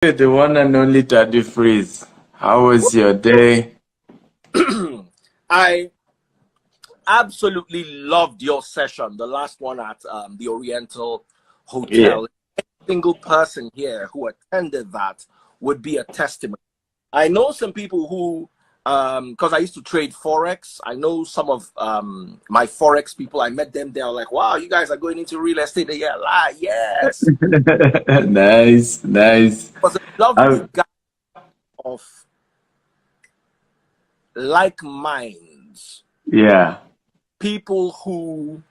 The one and only Daddy Freeze. How was your day? I absolutely loved your session, the last one at the Oriental Yeah. Hotel. Every single person here who attended that would be a testimony. I know some people who, because I used to trade Forex, I know some of my Forex people, I met them, they're like, wow, you guys are going into real estate. Yeah, like, yes. Nice, nice. It was a Uh, lovely guy of like minds, yeah, people who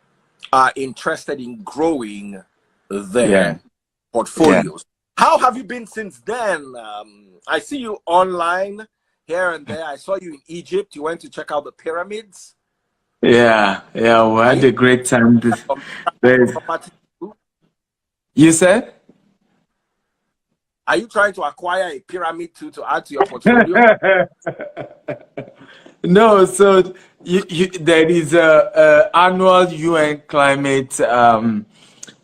are interested in growing yeah, their yeah, portfolios. How have you been since then? I see you online here and there. I saw you in Egypt. You went to check out the pyramids. yeah. We Are had you a great time. from There's- property too? You said? Are you trying to acquire a pyramid too to add to your portfolio? No, so there is a annual UN climate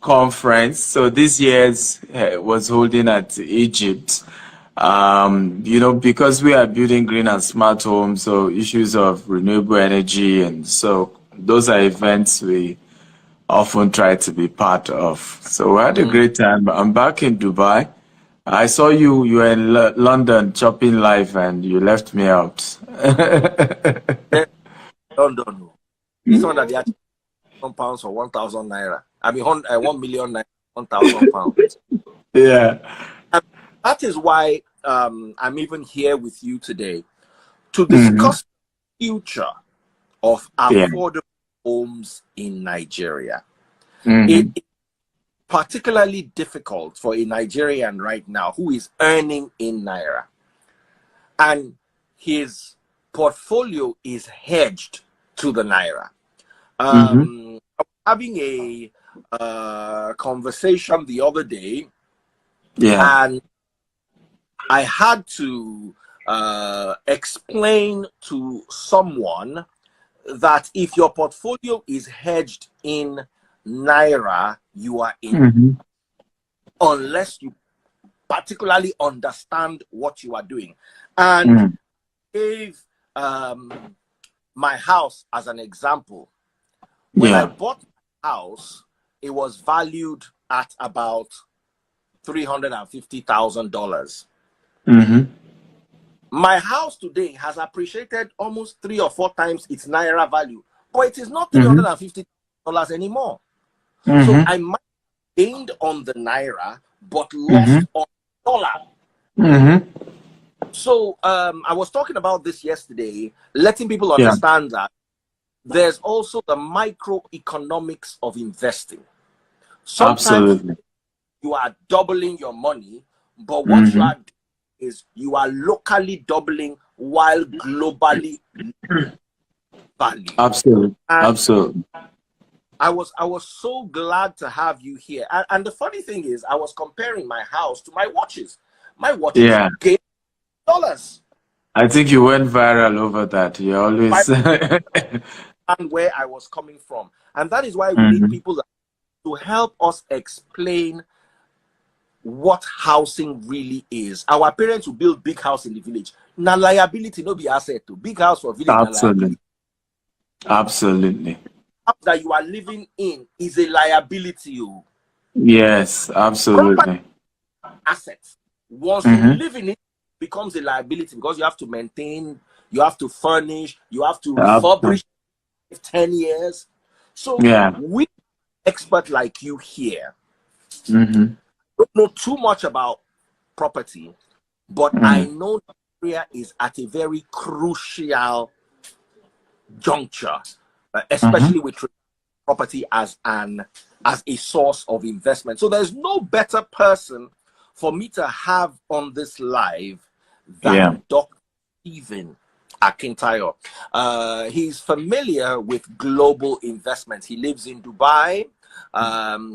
conference. So this year's was holding at Egypt. Because we are building green and smart homes, so issues of renewable energy, and so those are events we often try to be part of. So we had a Mm. great time. I'm back in Dubai. I saw you were in London chopping live and you left me out. Don't know. This one that they are £1 or 1,000 naira. I mean, 1 million naira, £1,000. Yeah. And that is why I'm even here with you today to Hmm. discuss the future of Yeah. affordable homes in Nigeria. Hmm. It's particularly difficult for a Nigerian right now who is earning in Naira and his portfolio is hedged to the Naira. Hmm. I was having a conversation the other day, Yeah. and I had to explain to someone that if your portfolio is hedged in Naira, you are in, Hmm. unless you particularly understand what you are doing. And Hmm. gave my house as an example. When I Yeah. bought my house, it was valued at about $350,000. Hmm. My house today has appreciated almost 3 or 4 times its Naira value, but it is not Hmm. $350 anymore. So Hmm. I might have gained on the Naira, but Hmm. lost on the dollar. Hmm. So I was talking about this yesterday, letting people Yeah. understand that there's also the microeconomics of investing. Sometimes Absolutely. you are doubling your money, but what you Hmm. are doing is you are locally doubling while globally value. Absolutely. And Absolutely. I was so glad to have you here. And the funny thing is, I was comparing my house to my watches. My watches Yeah. gain dollars. I think you went viral over that. You By always. and where I was coming from. And that is why we need Hmm. people to help us explain what housing really is. Our parents will build big house in the village. Now liability no be asset to big house for village na Absolutely. liability. Absolutely. House that you are living in is a liability. Oh. Yes, Property absolutely. asset. Once you Hmm. live in it, it becomes a liability because you have to maintain, you have to furnish, you have to Absolutely. refurbish 10 years. So Yeah. we expert like you here Hmm. don't know too much about property, but I Mm. know Nigeria is at a very crucial juncture, Hmm. especially with property as a source of investment. So there's no better person for me to have on this live Yeah. than Dr. Stephen Akintayo. He's familiar with global investments. He lives in Dubai.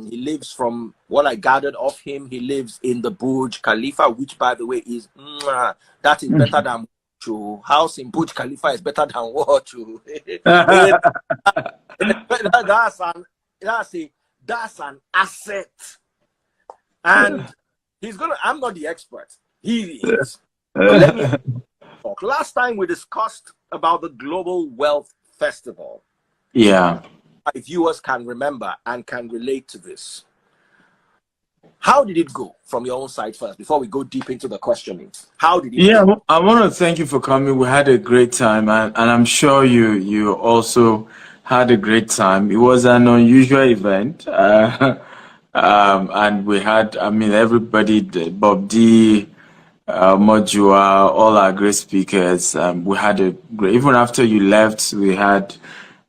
He lives, from what I gathered of him, he lives in the Burj Khalifa, which, by the way, is that is better than to house in Burj Khalifa is better than what to. that's an that's an asset, and I'm not the expert. He is. But let me talk. Last time we discussed about the Global Wealth Festival. Yeah. My viewers can remember and can relate to this. How did it go from your own side first before we go deep into the questioning? How did it Yeah, go? I want to thank you for coming. We had a great time, and I'm sure you also had a great time. It was an unusual event, and we had, I mean, everybody, Bob D, Mojua, all our great speakers. We had a great, even after you left, we had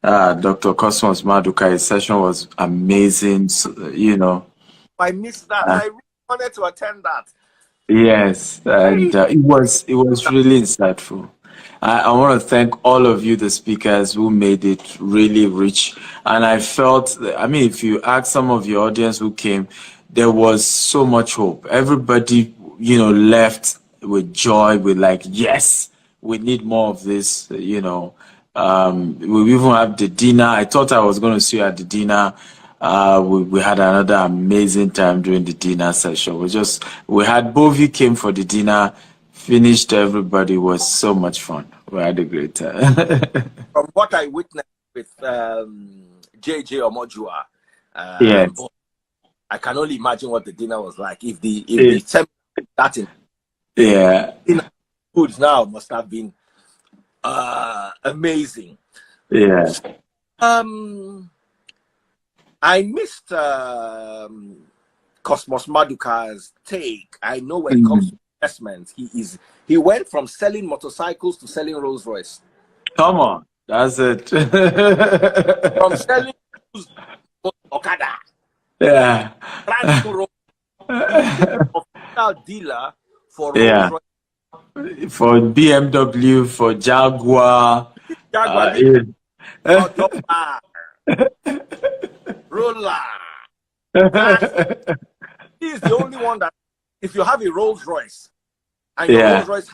Dr. Cosmos Maduka. His session was amazing, so, you know. I missed that. Uh, I really wanted to attend that. Yes, and Hey, it was really insightful. I want to thank all of you, the speakers, who made it really rich. And I felt, I mean, if you ask some of your audience who came, there was so much hope. Everybody, left with joy, with like, yes, we need more of this, we even have the dinner. I thought I was going to see you at the dinner. We had another amazing time during the dinner session. We had Bovi came for the dinner, finished, everybody. It was so much fun. We had a great time. from what I witnessed with JJ Omojua, Yes. I can only imagine what the dinner was like. If the Yeah. that in Yeah. foods now must have been amazing. Yeah. I missed Cosmos Maduka's take. I know when it comes to investment, he went from selling motorcycles to selling Rolls Royce. Come on. That's it. From selling Okada, Yeah. brand new official dealer for Rolls Yeah. Royce. For BMW, for Jaguar. Jaguar, Yeah. Jaguar, Roller. And he's the only one that, if you have a Rolls Royce and your Yeah. Rolls Royce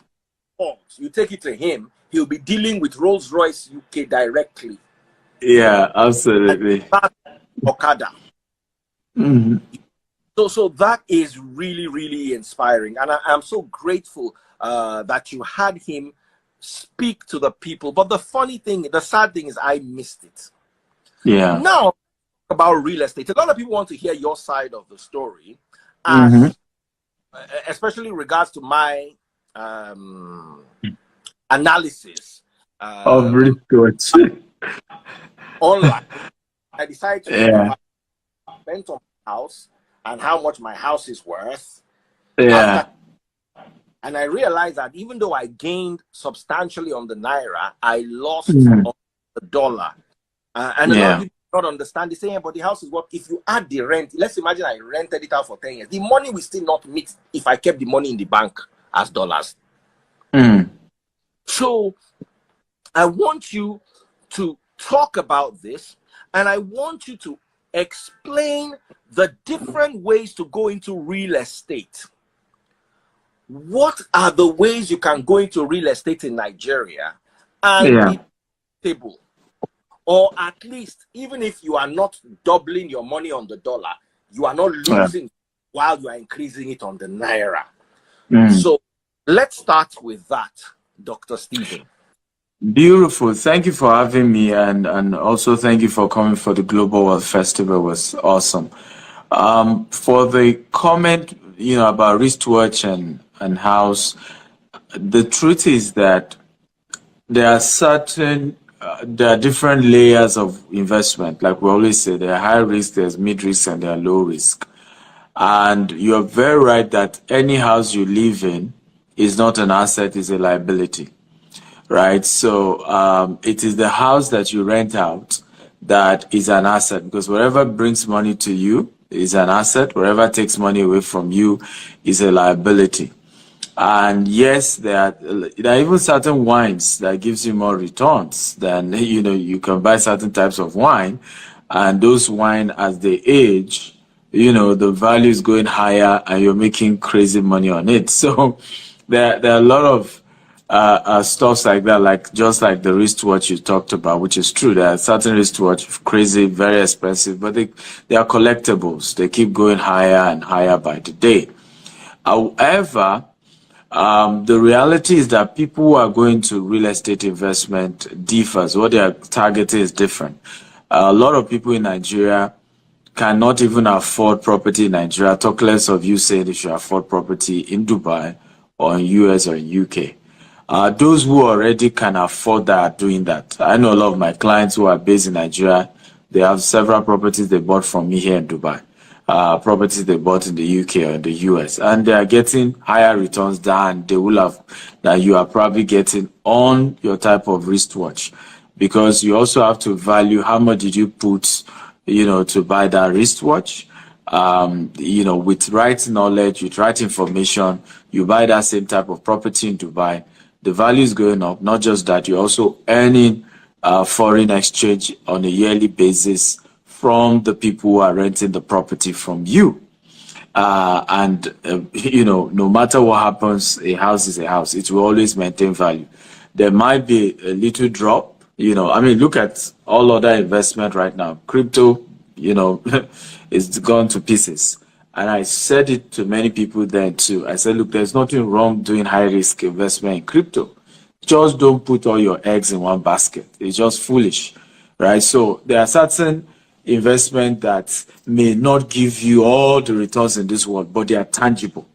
faults, you take it to him, he'll be dealing with Rolls Royce UK directly. Yeah, absolutely. That's Okada. Mhm. So that is really, really inspiring. And I'm so grateful that you had him speak to the people. But the sad thing is I missed it. Yeah. Now, about real estate, a lot of people want to hear your side of the story, Mm-hmm. as especially in regards to my analysis Of research. online. I decided to Yeah. rent on my house and how much my house is worth. Yeah. And I realized that even though I gained substantially on the naira, I lost Mm. on the dollar. And a lot of Yeah. people don't understand. They say, yeah, but the house is what? If you add the rent, let's imagine I rented it out for 10 years. The money will still not meet if I kept the money in the bank as dollars. Mm. So I want you to talk about this, and I want you to explain the different ways to go into real estate. What are the ways you can go into real estate in Nigeria and Yeah. be stable? Or at least, even if you are not doubling your money on the dollar, you are not losing while you are increasing it on the naira. Mm. So let's start with that, Dr. Stephen. Beautiful. Thank you for having me, and also thank you for coming for the Global Wealth Festival. It was awesome. For the comment, about wristwatch and house, the truth is that there are different layers of investment. Like we always say, there are high risk, there's mid risk, and there are low risk. And you're very right that any house you live in is not an asset, is a liability, right? So it is the house that you rent out that is an asset, because whatever brings money to you is an asset. Whatever takes money away from you is a liability. And yes, there are even certain wines that gives you more returns than, you can buy certain types of wine, and those wine, as they age, the value is going higher and you're making crazy money on it. So there are a lot of stuffs like that, like just like the wristwatch you talked about, which is true. There are certain wristwatch, crazy, very expensive, but they are collectibles. They keep going higher and higher by the day. However, The reality is that people who are going to real estate investment differs. What they are targeting is different. A lot of people in Nigeria cannot even afford property in Nigeria, talk less of you saying they should afford property in Dubai or in US or in UK. Those who already can afford that are doing that. I know a lot of my clients who are based in Nigeria, they have several properties they bought from me here in Dubai, properties they bought in the UK or in the US, and they are getting higher returns than they will have, that you are probably getting on your type of wristwatch, because you also have to value how much did you put, to buy that wristwatch. With right knowledge, with right information, you buy that same type of property in Dubai, the value is going up. Not just that, you're also earning foreign exchange on a yearly basis from the people who are renting the property from you. No matter what happens, a house is a house. It will always maintain value. There might be a little drop. Look at all other investment right now. Crypto, is gone to pieces. And I said it to many people then too. I said, look, there's nothing wrong doing high risk investment in crypto. Just don't put all your eggs in one basket. It's just foolish, right? So there are certain investment that may not give you all the returns in this world, but they are tangible.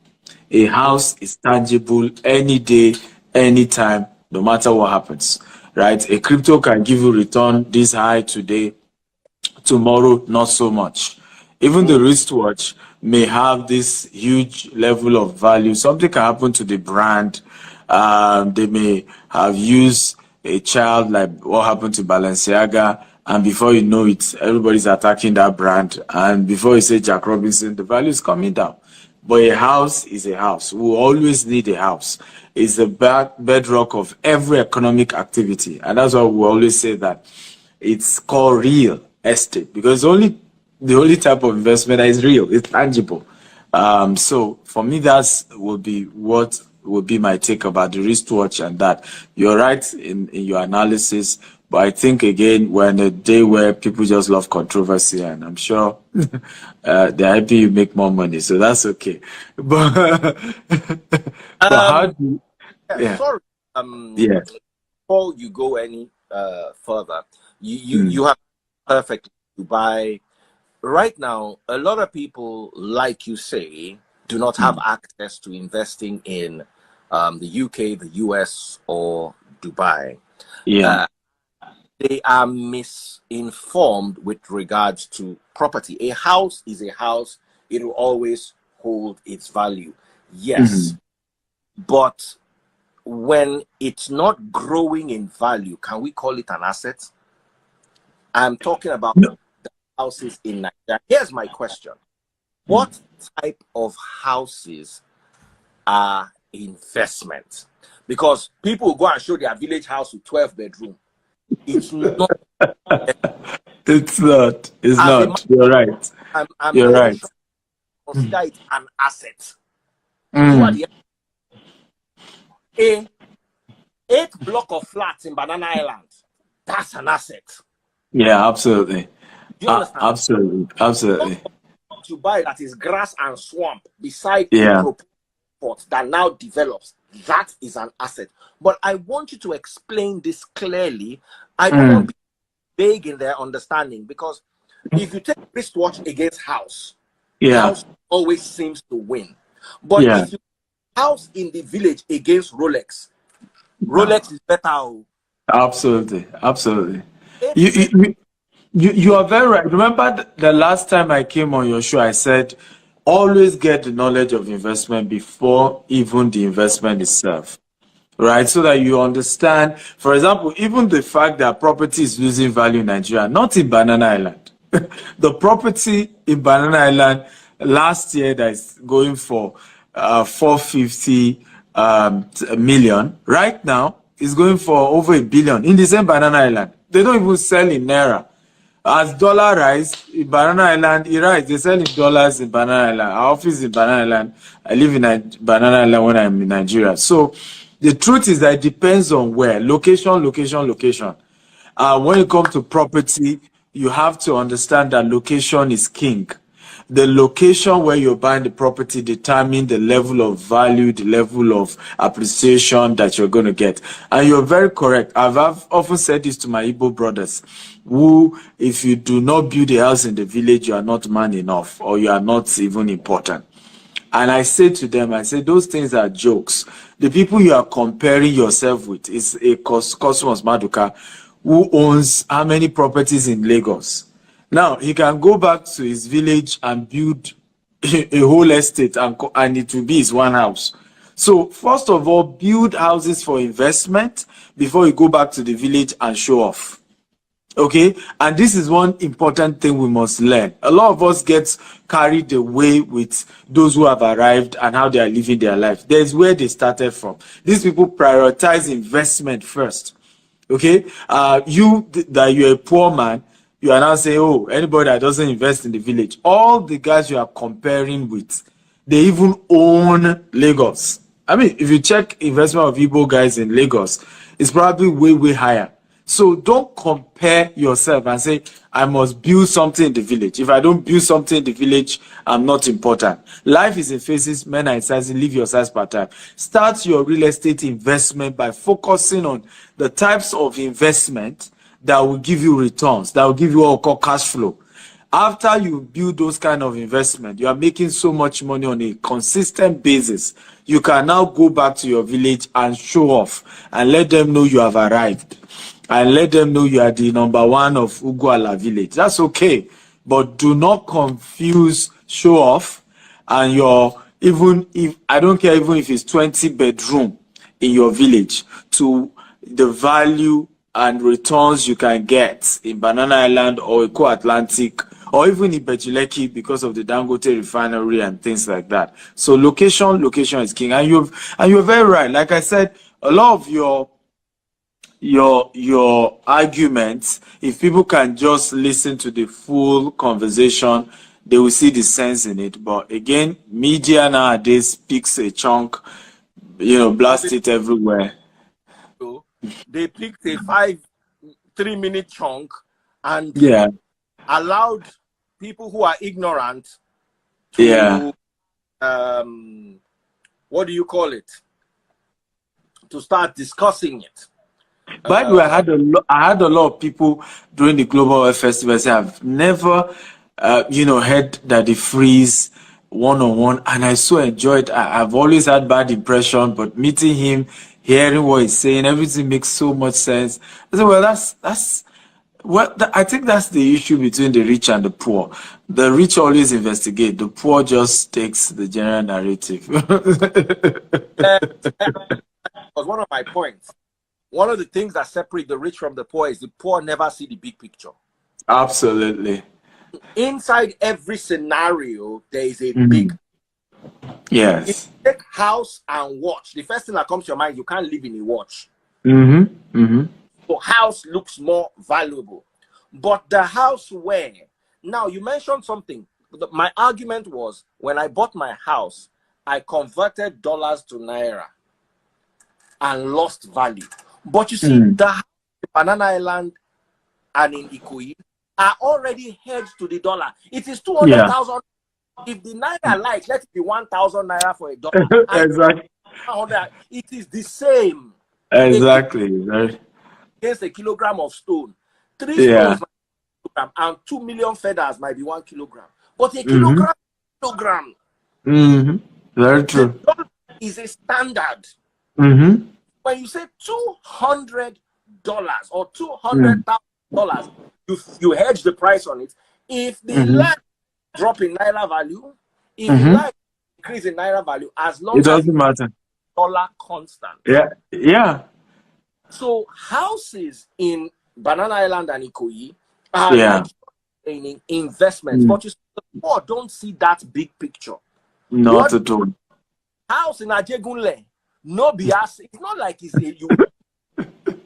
A house is tangible any day, anytime, no matter what happens, right? A crypto can give you return this high today, tomorrow, not so much. Even the wristwatch may have this huge level of value. Something can happen to the brand. They may have used a child, like what happened to Balenciaga, and before you know it, everybody's attacking that brand. And before you say Jack Robinson, the value is coming down. But a house is a house. We always need a house. It's the bedrock of every economic activity. And that's why we always say that it's called real estate, because the only type of investment that is real, it's tangible. So for me, that's will be what would be my take about the wristwatch and that. You're right in your analysis, but I think again, we're in a day where people just love controversy, and I'm sure they're happy you make more money, so that's okay. But how do you, yeah. Sorry. Yeah. Before you go any further, you have perfect Dubai. Right now, a lot of people, like you say, do not have access to investing in the UK, the US, or Dubai. Yeah. They are misinformed with regards to property. A house is a house. It will always hold its value. Yes. But when it's not growing in value, can we call it an asset? I'm talking about the houses in Nigeria. Here's my question. What type of houses are investment? Because people will go and show their village house with 12 bedrooms. It's not. It's not. It's not. You're right. You're right. Consider it an asset. A 8 block of flats in Banana Island. That's an asset. Yeah, absolutely. Do you understand? Absolutely. To buy that is grass and swamp beside a port that now develops. That is an asset. But I want you to explain this clearly. I don't want to be vague in their understanding, because if you take wristwatch against house, house always seems to win. But if you house in the village against Rolex, Rolex is better. Absolutely. You are very right. Remember the last time I came on your show, I said, always get the knowledge of investment before even the investment itself, right? So that you understand, for example, even the fact that property is losing value in Nigeria, not in Banana Island. The property in Banana Island last year that is going for 450 million, right now is going for over $1 billion in the same Banana Island. They don't even sell in Naira. As dollar rise in Banana Island, it rise. They sell in dollars in Banana Island. Our office in Banana Island. I live in Banana Island when I'm in Nigeria. So the truth is that it depends on where. Location. When it comes to property, you have to understand that location is king. the location where you're buying the property determine the level of value, the level of appreciation that you're going to get. And you're very correct. I've often said this to my Igbo brothers, who, if you do not build a house in the village, you are not man enough, or you are not even important. And I say to them, I say, those things are jokes. The people you are comparing yourself with is a Cosmos Maduka, who owns how many properties in Lagos. Now, he can go back to his village and build a whole estate, and it will be his one house. So, first of all, build houses for investment before you go back to the village and show off. Okay, and this is one important thing we must learn. A lot of us get carried away with those who have arrived and how they are living their life. There's where they started from. These people prioritize investment first. Okay, you're a poor man, you are now saying, oh, anybody that doesn't invest in the village. All the guys you are comparing with, they even own Lagos. I mean, if you check investment of Igbo guys in Lagos, it's probably way higher. So don't compare yourself and say, I must build something in the village. If I don't build something in the village, I'm not important. Life is in phases. Men are in sizes. Live your size per time. Start your real estate investment by focusing on the types of investment that will give you returns, that will give you what we call cash flow. After you build those kind of investment, you are making so much money on a consistent basis. You can now go back to your village and show off and let them know you have arrived. And let them know you are the number one of Uguala village. That's okay. But do not confuse show off and even if, I don't care even if it's 20 bedroom in your village, to the value and returns you can get in Banana Island or Eco Atlantic or even in Bejuleki because of the Dangote refinery and things like that. So location is king. And you're very right. Like I said, a lot of your arguments, if people can just listen to the full conversation, they will see the sense in it. But again, media nowadays picks a chunk, blast it everywhere. They picked a 3-minute chunk and allowed people who are ignorant to what do you call it, to start discussing it. By the way, I had a lot of people during the Global Wealth Festival say I've never, heard that they freeze one-on-one, and I so enjoyed. I've always had bad impression, but meeting him, hearing what he's saying, everything makes so much sense. I said, well, I think that's the issue between the rich and the poor. The rich always investigate. The poor just takes the general narrative. Was one of my points. One of the things that separate the rich from the poor is the poor never see the big picture. Absolutely. Inside every scenario, there is a big. Yes. If you take house and watch, the first thing that comes to your mind, you can't live in a watch. So house looks more valuable. But the house where, now you mentioned something. My argument was when I bought my house, I converted dollars to naira and lost value. But you see, the Banana Island and in Ikoyi are already hedged to the dollar. It is 200,000. If the naira likes, let it be 1,000 naira for a dollar. Exactly. It is the same. Exactly. Against a kilogram of stone, 3 stones might be 1 kilogram, and 2 million feathers might be 1 kilogram. But a kilogram. Very true. The dollar is a standard. When you say $200 or $200,000, you hedge the price on it. If the land drop in naira value, if the land increase in naira value, as long as it doesn't matter, dollar constant. Yeah. So houses in Banana Island and Ikoyi are in investments, but you see, the poor don't see that big picture. Not at all. House in Ajegunle, no bias. It's not like it's a you.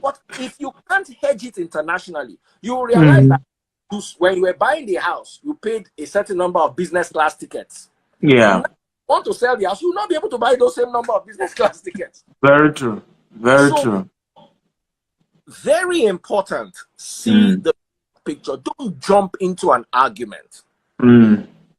But if you can't hedge it internationally, you will realize that when you were buying the house, you paid a certain number of business class tickets. Yeah. Want to sell the house, you will not be able to buy those same number of business class tickets. Very true. Very true. Very important. See the picture. Don't jump into an argument.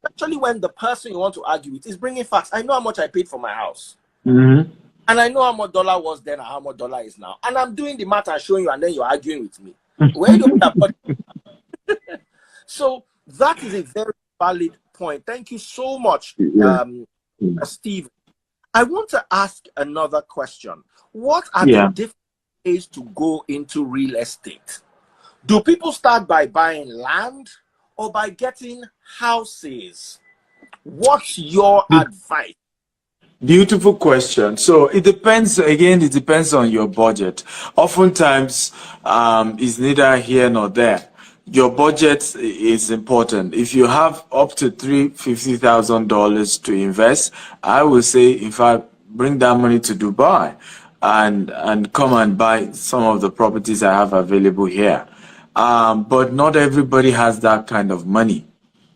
especially when the person you want to argue with is bringing facts. I know how much I paid for my house. Mm-hmm. And I know how much dollar was then and how much dollar is now. And I'm doing the math and showing you, and then you're arguing with me. Where do you have? So that is a very valid point. Thank you so much, Steve. I want to ask another question. What are the different ways to go into real estate? Do people start by buying land or by getting houses? What's your advice? Beautiful question. So it depends, again, it depends on your budget. Oftentimes, it's neither here nor there. Your budget is important. If you have up to $350,000 to invest, I would say, in fact, bring that money to Dubai and come and buy some of the properties I have available here. But not everybody has that kind of money.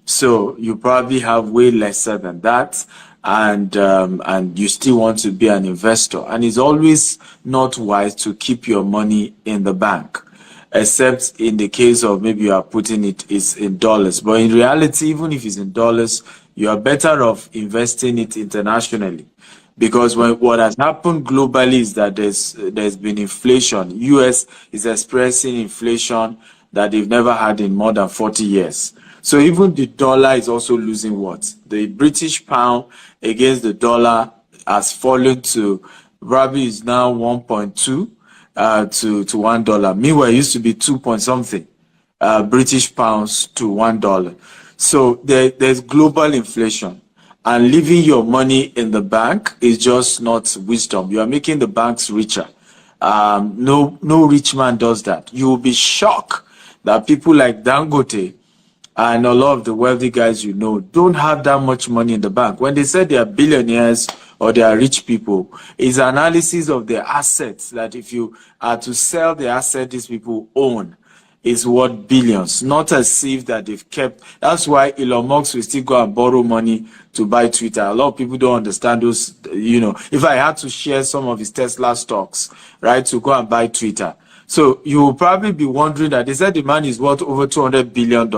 So you probably have way lesser than that, and you still want to be an investor. And it's always not wise to keep your money in the bank, except in the case of maybe you are putting it is in dollars. But in reality, even if it's in dollars, you are better off investing it internationally. Because what has happened globally is that there's been inflation. US is experiencing inflation that they've never had in more than 40 years. So even the dollar is also losing what? The British pound against the dollar has fallen to probably is now 1.2 to $1. Meanwhile, it used to be 2 point something British pounds to $1. So there's global inflation. And leaving your money in the bank is just not wisdom. You are making the banks richer. No rich man does that. You will be shocked that people like Dangote and a lot of the wealthy guys you know don't have that much money in the bank. When they say they are billionaires or they are rich people, it's analysis of their assets, that if you are to sell the asset these people own, is worth billions, not as if that they've kept. That's why Elon Musk will still go and borrow money to buy Twitter. A lot of people don't understand those, if I had to share some of his Tesla stocks, right, to go and buy Twitter. So you will probably be wondering that they said the man is worth over $200 billion.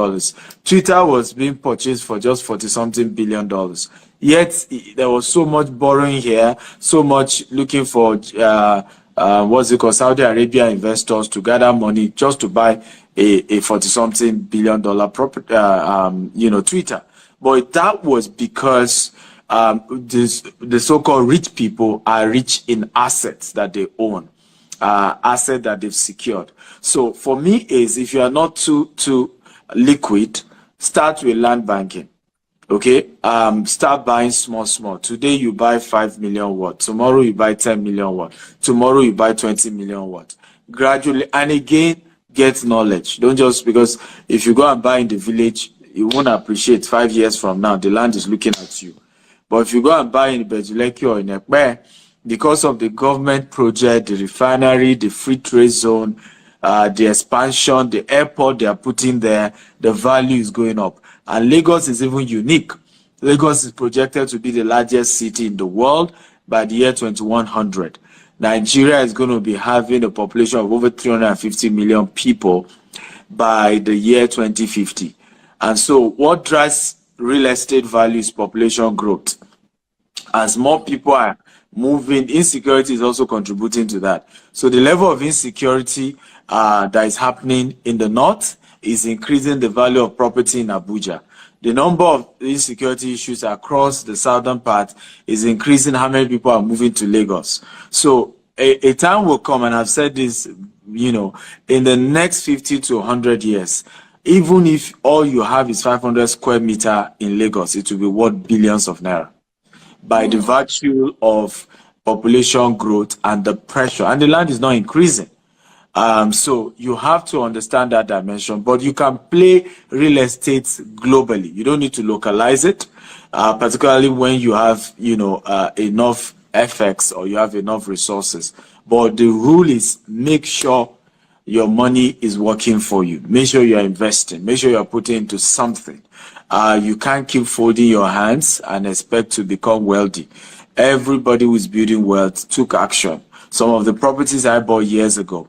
Twitter was being purchased for just 40-something billion dollars. Yet there was so much borrowing here, so much looking for what's it called, Saudi Arabia investors to gather money just to buy a 40-something billion dollar property, Twitter. But that was because the so-called rich people are rich in assets that they own. Asset that they've secured. So for me is, if you are not too liquid, start with land banking. Okay, start buying small. Today you buy 5 million watt. Tomorrow you buy 10 million watt. Tomorrow you buy 20 million watt. Gradually, and again, get knowledge. Don't just, because if you go and buy in the village, you won't appreciate 5 years from now. The land is looking at you. But if you go and buy in Bejuleki or in Ekpe, because of the government project, the refinery, the free trade zone, the expansion, the airport they are putting there, the value is going up. And Lagos is even unique. Lagos is projected to be the largest city in the world by the year 2100. Nigeria is going to be having a population of over 350 million people by the year 2050. And so what drives real estate value is population growth. As more people are moving, insecurity is also contributing to that. So the level of insecurity that is happening in the north is increasing the value of property in Abuja. The number of insecurity issues across the southern part is increasing how many people are moving to Lagos. So a time will come, and I've said this, in the next 50 to 100 years, even if all you have is 500 square meter in Lagos, it will be worth billions of naira, by the virtue of population growth and the pressure, and the land is not increasing. So you have to understand that dimension, but you can play real estate globally. You don't need to localize it, particularly when you have, enough FX or you have enough resources. But the rule is, make sure your money is working for you. Make sure you are investing. Make sure you are putting into something. You can't keep folding your hands and expect to become wealthy. Everybody who is building wealth took action. Some of the properties I bought years ago,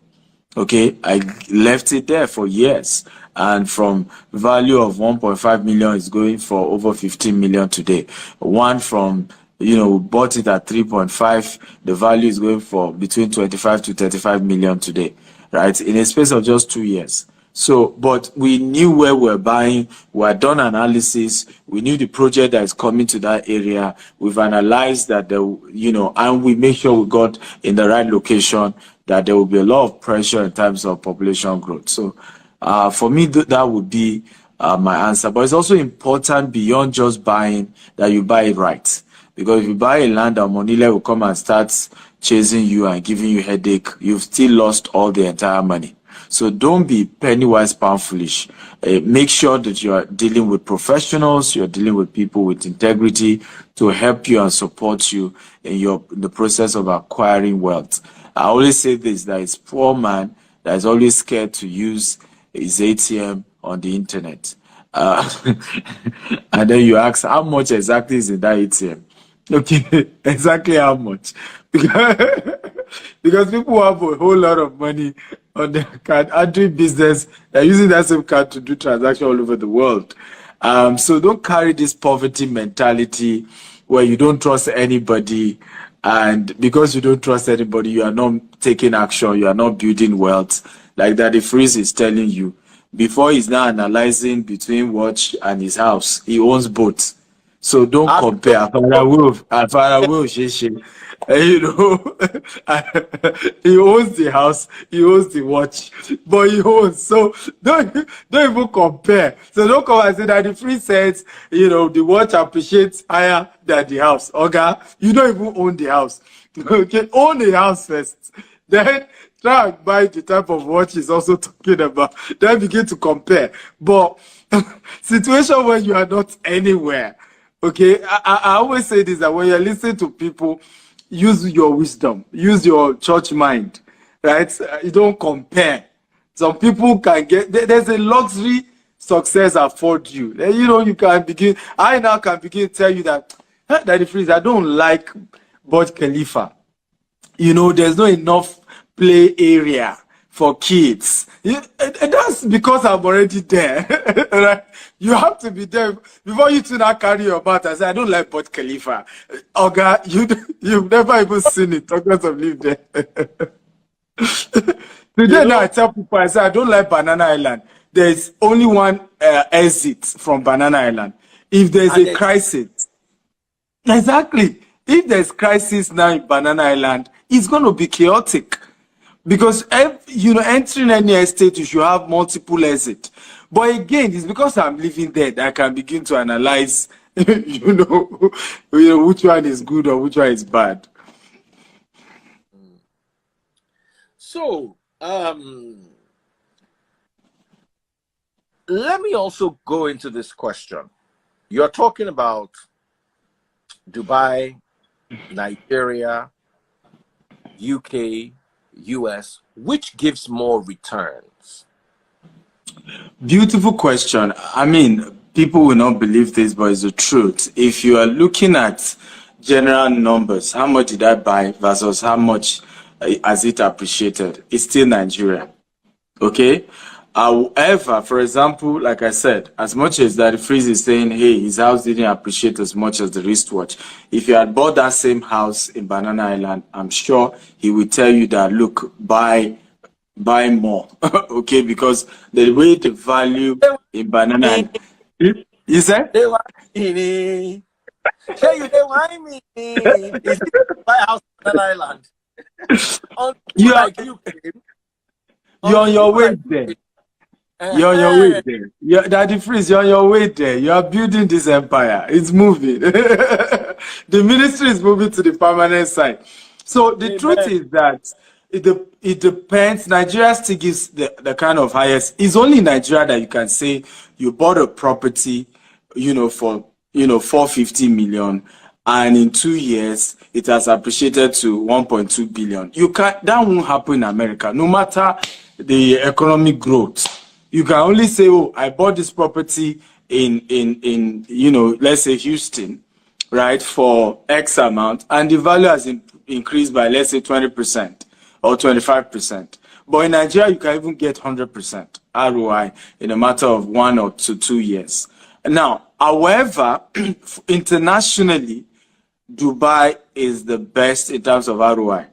Okay, I left it there for years, and from value of 1.5 million is going for over 15 million today. One from, we bought it at 3.5, the value is going for between 25 to 35 million today, right? In a space of just 2 years. So, but we knew where we're buying, we had done analysis, we knew the project that is coming to that area, we've analyzed that, and we make sure we got in the right location, that there will be a lot of pressure in terms of population growth. So, for me, that would be my answer. But it's also important beyond just buying that you buy it right. Because if you buy a land and Monile will come and start chasing you and giving you headache, you've still lost all the entire money. So don't be penny wise, pound foolish. Make sure that you are dealing with professionals, you're dealing with people with integrity to help you and support you in the process of acquiring wealth. I always say this, that it's poor man that is always scared to use his ATM on the internet. And then you ask, how much exactly is in that ATM? Okay, exactly how much? Because people have a whole lot of money on their card are doing business. They're using that same card to do transactions all over the world. So don't carry this poverty mentality where you don't trust anybody. And because you don't trust anybody, you are not taking action. You are not building wealth. Like Daddy Freeze is telling you. Before he's now analyzing between watch and his house, he owns both. So don't compare. He owns the house, he owns the watch, but he owns. So don't even compare. So don't come and say that the free says, the watch appreciates higher than the house. Okay, you don't even own the house. Okay, own the house first. Then try and buy the type of watch he's also talking about. Then begin to compare. But situation where you are not anywhere. Okay, I always say this, that when you're listening to people, use your wisdom, use your church mind, right? You don't compare. Some people can get, there's a luxury success afford you. You can begin, I now can begin to tell you that, Daddy Freeze, I don't like Burj Khalifa. There's not enough play area for kids. That's because I'm already there. Right? You have to be there before you two now carry your mouth and say, I don't like Burj Khalifa. Oga, you've never even seen it. Talk less of live there. Today now I tell people, I say, I don't like Banana Island. There's only one exit from Banana Island. If there's a crisis, exactly. If there's crisis now in Banana Island, it's going to be chaotic. Because, entering any estate, you should have multiple exits. But again, it's because I'm living there that I can begin to analyze, which one is good or which one is bad. So, let me also go into this question. You're talking about Dubai, Nigeria, UK, US, which gives more returns? Beautiful question. I mean, people will not believe this, but it's the truth. If you are looking at general numbers, how much did I buy versus how much has it appreciated? It's still Nigeria. Okay? However, for example, like I said, as much as that Freeze is saying, hey, his house didn't appreciate as much as the wristwatch. If you had bought that same house in Banana Island, I'm sure he will tell you that, look, buy more. Okay, because the way the value in Banana Island. You said? They want me. Hey, they want me. Is it buy house in Banana Island? You're on your way there. You're on your way there. Daddy Freeze, you're on your way there. You are building this empire. It's moving. The ministry is moving to the permanent side. So the truth is that it depends. Nigeria still gives the kind of highest. It's only in Nigeria that you can say you bought a property, for 450 million, and in 2 years it has appreciated to 1.2 billion. That won't happen in America, no matter the economic growth. You can only say, oh, I bought this property in let's say Houston, right, for X amount, and the value has increased by, let's say, 20% or 25%. But in Nigeria, you can even get 100% ROI in a matter of 1 or 2 years. Now, however, internationally, Dubai is the best in terms of ROI.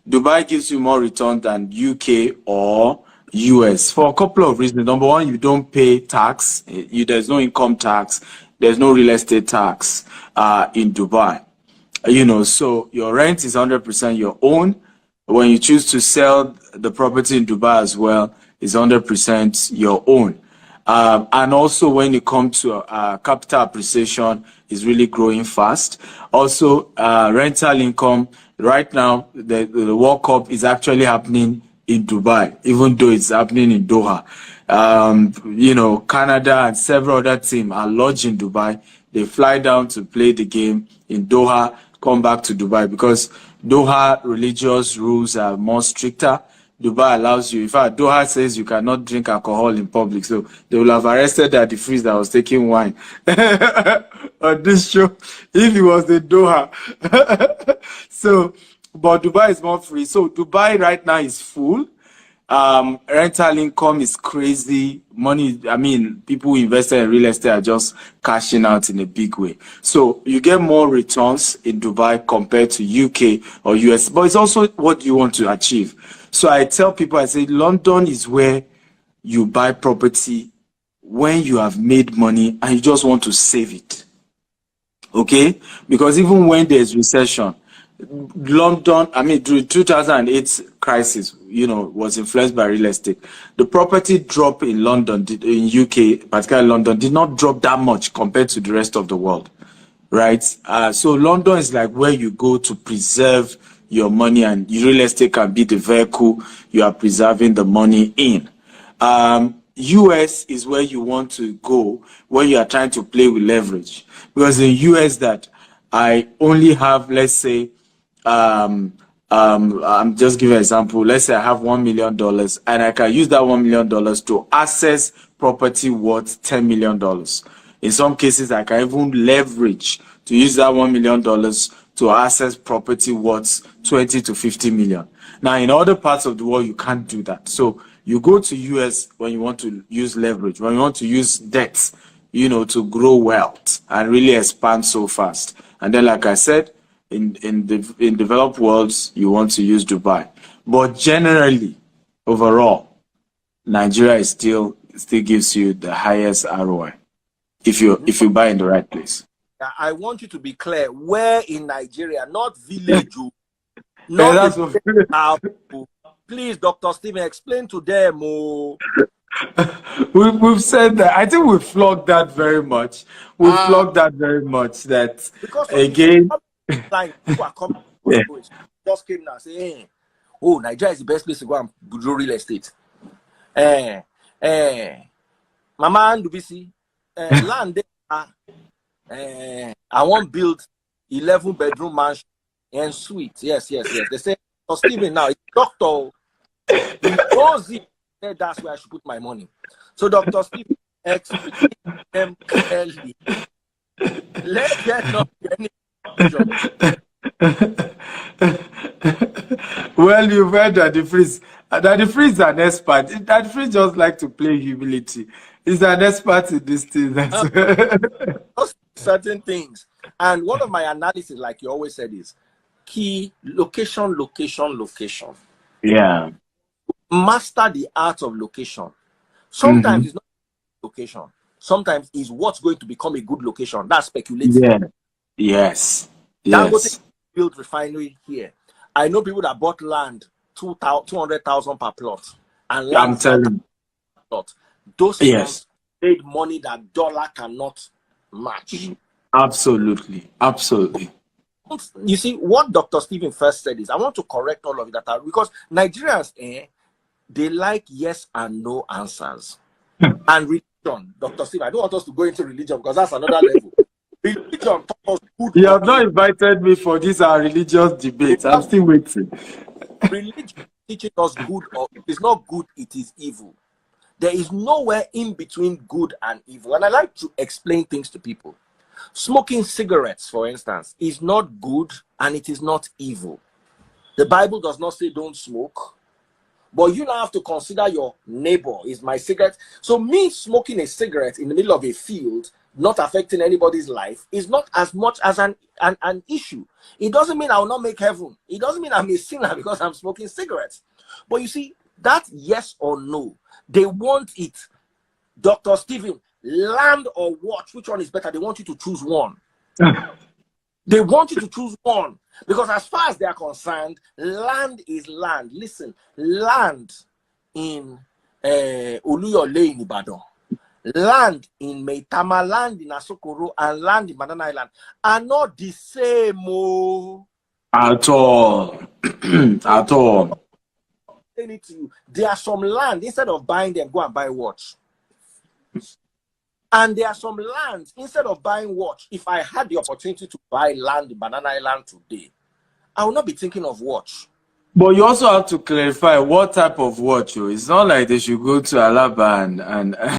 Dubai gives you more return than UK or US for a couple of reasons. Number one, you don't pay tax. There's no income tax. There's no real estate tax in Dubai. So your rent is 100% your own. When you choose to sell the property in Dubai as well, it's 100% your own. And also when it comes to capital appreciation, is really growing fast. Also, rental income, right now, the World Cup is actually happening in Dubai, even though it's happening in Doha. Canada and several other teams are lodged in Dubai. They fly down to play the game in Doha, come back to Dubai because Doha religious rules are more stricter. Dubai allows you, in fact, Doha says you cannot drink alcohol in public. So they will have arrested the freeze that was taking wine on this show if it was in Doha. But Dubai is more free. So Dubai right now is full. Rental income is crazy. Money, I mean, people who invested in real estate are just cashing out in a big way. So you get more returns in Dubai compared to UK or US, but it's also what you want to achieve. So I tell people, I say, London is where you buy property when you have made money and you just want to save it. Okay? Because even when there's recession, London, I mean, during 2008 crisis, was influenced by real estate. The property drop in London, in UK, particularly London, did not drop that much compared to the rest of the world, right? So London is like where you go to preserve your money, and real estate can be the vehicle you are preserving the money in. US is where you want to go when you are trying to play with leverage, because in US that I only have, let's say, I'm just giving an example. Let's say I have $1 million and I can use that $1 million to access property worth $10 million. In some cases, I can even leverage to use that $1 million to access property worth 20 to 50 million. Now, in other parts of the world, you can't do that. So you go to US when you want to use leverage, when you want to use debt, to grow wealth and really expand so fast. And then, like I said, in developed worlds, you want to use Dubai. But generally, overall, Nigeria is still gives you the highest ROI if you buy in the right place. I want you to be clear. Where in Nigeria, not village, Not please, Dr. Stephen, explain to them. We've said that. I think we flogged that very much. We flogged that very much. That because again, like people are coming, just came now saying, hey, Nigeria is the best place to go and do real estate. Mama and Dubisi, land there. I want to build 11-bedroom mansion and suite. Yes. They say, for Stephen now, it's doctor. He knows it. That's where I should put my money. So, Dr. Stephen, explain them clearly. Let there not be any confusion. Well, you've heard that the freeze. That the freeze is an expert. That the freeze just like to play humility. He's an expert in this thing. Certain things. And one of my analysis, like you always said, is key location. Yeah. Master the art of location. Sometimes it's not location. Sometimes it's what's going to become a good location. That's speculating. Yeah. Yes. Dangote built refinery here. I know people that bought land 200,000 per plot, and land I'm telling you. Those ones made money that dollar cannot match. Absolutely. You see, what Dr. Stephen first said is, I want to correct all of it because Nigerians, they like yes and no answers. And religion, Dr. Stephen, I don't want us to go into religion because that's another level. Religion taught us good. You have not invited me for this religious debate. I'm still waiting. Religion teaches us good, or if it's not good, it is evil. There is nowhere in between good and evil. And I like to explain things to people. Smoking cigarettes, for instance, is not good and it is not evil. The Bible does not say don't smoke, But you now have to consider your neighbor. Is my cigarette. So me smoking a cigarette in the middle of a field, not affecting anybody's life, is not as much as an issue. It doesn't mean I will not make heaven. It doesn't mean I'm a sinner because I'm smoking cigarettes. But you see, that yes or no, they want it. Dr. Stephen, land or watch, which one is better? They want you to choose one. They want you to choose one. Because as far as they are concerned, land is land. Listen, land in Oluyole in Ibadan, land in Maitama, land in Asokoro, and land in Banana Island are not the same. Oh. At all. At all. To you, there are some land, instead of buying them, go and buy watch. And there are some lands, instead of buying watch, if I had the opportunity to buy land in Banana Island today, I will not be thinking of watch. But you also have to clarify what type of watch. It's not like they should go to Alaba and